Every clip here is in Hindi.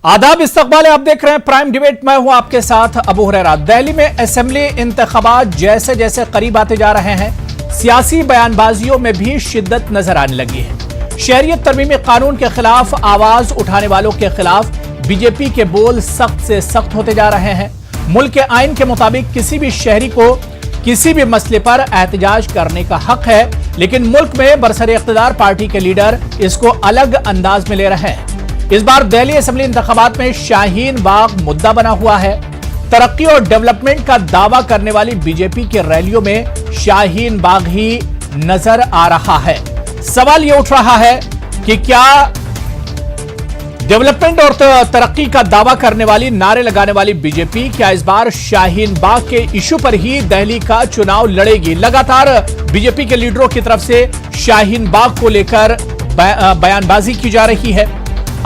आदाब, इस्तकबाल है। आप देख रहे हैं प्राइम डिबेट। मैं हूं आपके साथ अबू हुरैरा। दिल्ली में असेंबली इंतखाबात जैसे जैसे करीब आते जा रहे हैं, सियासी बयानबाजियों में भी शिद्दत नजर आने लगी है। शहरियत तरमीमी कानून के खिलाफ आवाज उठाने वालों के खिलाफ बीजेपी के बोल सख्त से सख्त होते जा रहे हैं। मुल्क के आइन के मुताबिक किसी भी शहरी को किसी भी मसले पर एहतजाज करने का हक है, लेकिन मुल्क में बरसरे इख्तिदार पार्टी के लीडर इसको अलग अंदाज में ले रहे हैं। इस बार दिल्ली असेंबली इंतखाबात में शाहीन बाग मुद्दा बना हुआ है। तरक्की और डेवलपमेंट का दावा करने वाली बीजेपी की रैलियों में शाहीन बाग ही नजर आ रहा है। सवाल यह उठ रहा है कि क्या डेवलपमेंट और तरक्की का दावा करने वाली, नारे लगाने वाली बीजेपी क्या इस बार शाहीन बाग के इशू पर ही दिल्ली का चुनाव लड़ेगी? लगातार बीजेपी के लीडरों की तरफ से शाहीन बाग को लेकर बयानबाजी की जा रही है।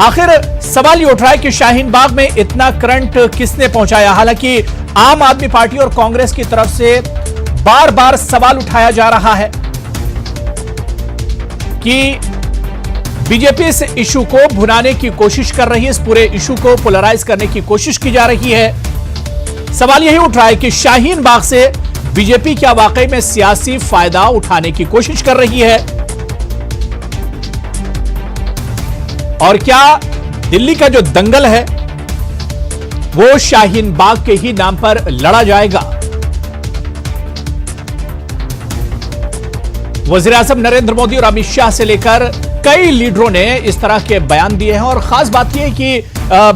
आखिर सवाल ये उठ रहा है कि शाहीन बाग में इतना करंट किसने पहुंचाया? हालांकि आम आदमी पार्टी और कांग्रेस की तरफ से बार बार सवाल उठाया जा रहा है कि बीजेपी इस इशू को भुनाने की कोशिश कर रही है, इस पूरे इशू को पोलराइज करने की कोशिश की जा रही है। सवाल यही उठ रहा है कि शाहीन बाग से बीजेपी क्या वाकई में सियासी फायदा उठाने की कोशिश कर रही है, और क्या दिल्ली का जो दंगल है वो शाहीन बाग के ही नाम पर लड़ा जाएगा? वजीर आजम नरेंद्र मोदी और अमित शाह से लेकर कई लीडरों ने इस तरह के बयान दिए हैं, और खास बात यह है कि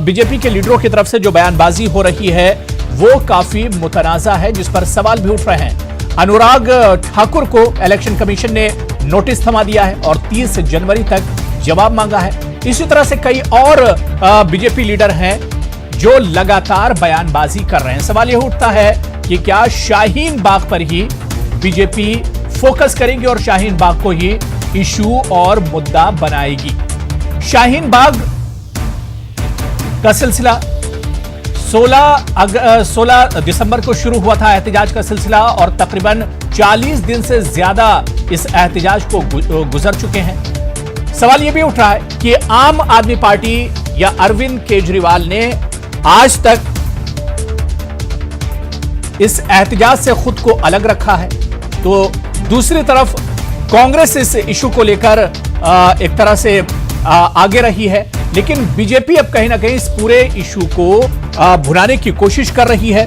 बीजेपी के लीडरों की तरफ से जो बयानबाजी हो रही है वो काफी मुतनाजा है, जिस पर सवाल भी उठ रहे हैं। अनुराग ठाकुर को इलेक्शन कमीशन ने नोटिस थमा दिया है और 30 जनवरी तक जवाब मांगा है। इसी तरह से कई और बीजेपी लीडर हैं जो लगातार बयानबाजी कर रहे हैं। सवाल यह उठता है कि क्या शाहीन बाग पर ही बीजेपी फोकस करेगी और शाहीन बाग को ही इशू और मुद्दा बनाएगी? शाहीन बाग का सिलसिला 16 दिसंबर को शुरू हुआ था एहतजाज का सिलसिला, और तकरीबन 40 दिन से ज्यादा इस एहतजाज को गुजर चुके हैं। सवाल यह भी उठ रहा है कि आम आदमी पार्टी या अरविंद केजरीवाल ने आज तक इस एहतजाज से खुद को अलग रखा है, तो दूसरी तरफ कांग्रेस इस इशू को लेकर एक तरह से आगे रही है, लेकिन बीजेपी अब कहीं ना कहीं इस पूरे इशू को भुनाने की कोशिश कर रही है।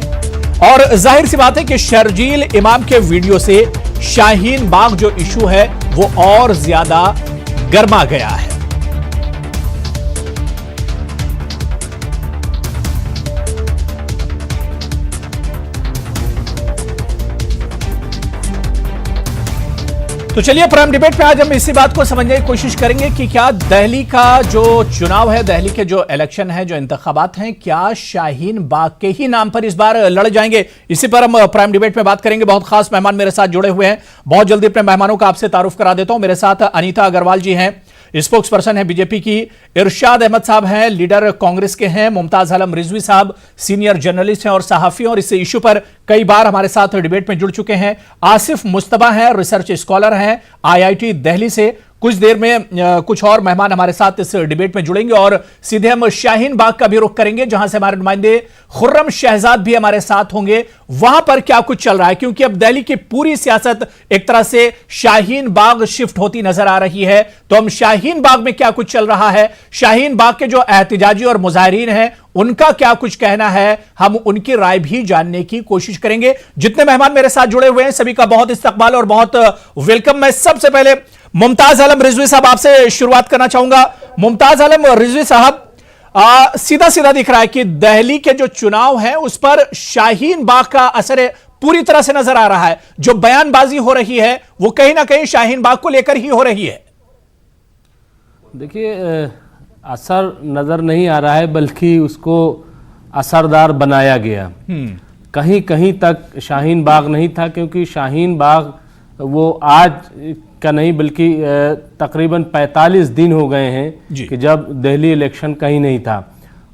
और जाहिर सी बात है कि शर्जील इमाम के वीडियो से शाहीन बाग जो इशू है वो और ज्यादा गर्मा गया है। तो चलिए प्राइम डिबेट में आज हम इसी बात को समझने की कोशिश करेंगे कि क्या दिल्ली का जो चुनाव है, दिल्ली के जो इलेक्शन है, जो इंतखाबात हैं, क्या शाहीन बाग के ही नाम पर इस बार लड़ जाएंगे? इसी पर हम प्राइम डिबेट में बात करेंगे। बहुत खास मेहमान मेरे साथ जुड़े हुए हैं। बहुत जल्दी अपने मेहमानों का आपसे तारुफ करा देता हूं। मेरे साथ अनीता अग्रवाल जी हैं, स्पोक्स पर्सन है बीजेपी की। इरशाद अहमद साहब हैं, लीडर कांग्रेस के हैं। मुमताज आलम रिजवी साहब सीनियर जर्नलिस्ट हैं और सहाफी, और इस इशू पर कई बार हमारे साथ डिबेट में जुड़ चुके हैं। आसिफ मुस्तबा हैं, रिसर्च स्कॉलर हैं IIT दिल्ली से। कुछ देर में कुछ और मेहमान हमारे साथ इस डिबेट में जुड़ेंगे, और सीधे हम शाहीन बाग का भी रुख करेंगे, जहां से हमारे नुमाइंदे खुर्रम शहजाद भी हमारे साथ होंगे। वहां पर क्या कुछ चल रहा है, क्योंकि अब दिल्ली की पूरी सियासत एक तरह से शाहीन बाग शिफ्ट होती नजर आ रही है। तो हम शाहीन बाग में क्या कुछ चल रहा है, शाहीन बाग के जो एहतजाजी और मुजाहिरीन हैं उनका क्या कुछ कहना है, हम उनकी राय भी जानने की कोशिश करेंगे। जितने मेहमान मेरे साथ जुड़े हुए हैं सभी का बहुत इस्तकबाल और बहुत वेलकम। मैं सबसे पहले मुमताज आलम रिजवी साहब आपसे शुरुआत करना चाहूंगा। मुमताज आलम रिजवी साहब, सीधा सीधा दिख रहा है कि दिल्ली के जो चुनाव है उस पर शाहीन बाग का असर पूरी तरह से नजर आ रहा है। जो बयानबाजी हो रही है वो कहीं ना कहीं शाहीन बाग को लेकर ही हो रही है। देखिए, असर नजर नहीं आ रहा है, बल्कि उसको असरदार बनाया गया। कहीं कहीं तक शाहीन बाग नहीं था, क्योंकि शाहीन बाग वो आज का नहीं बल्कि तकरीबन 45 दिन हो गए हैं कि जब दिल्ली इलेक्शन कहीं नहीं था,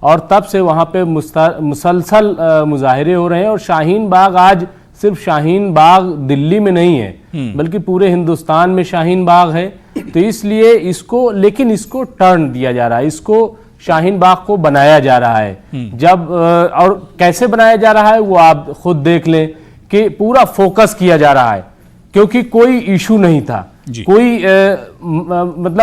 और तब से वहाँ पे मुसलसल मुजाहिरे हो रहे हैं। और शाहीन बाग आज सिर्फ शाहीन बाग दिल्ली में नहीं है, बल्कि पूरे हिंदुस्तान में शाहीन बाग है। तो इसलिए इसको, लेकिन इसको टर्न दिया जा रहा है, इसको शाहीन बाग को बनाया जा रहा है। जब और कैसे बनाया जा रहा है वो आप खुद देख लें कि पूरा फोकस किया जा रहा है, क्योंकि कोई इशू नहीं था, कोई मतलब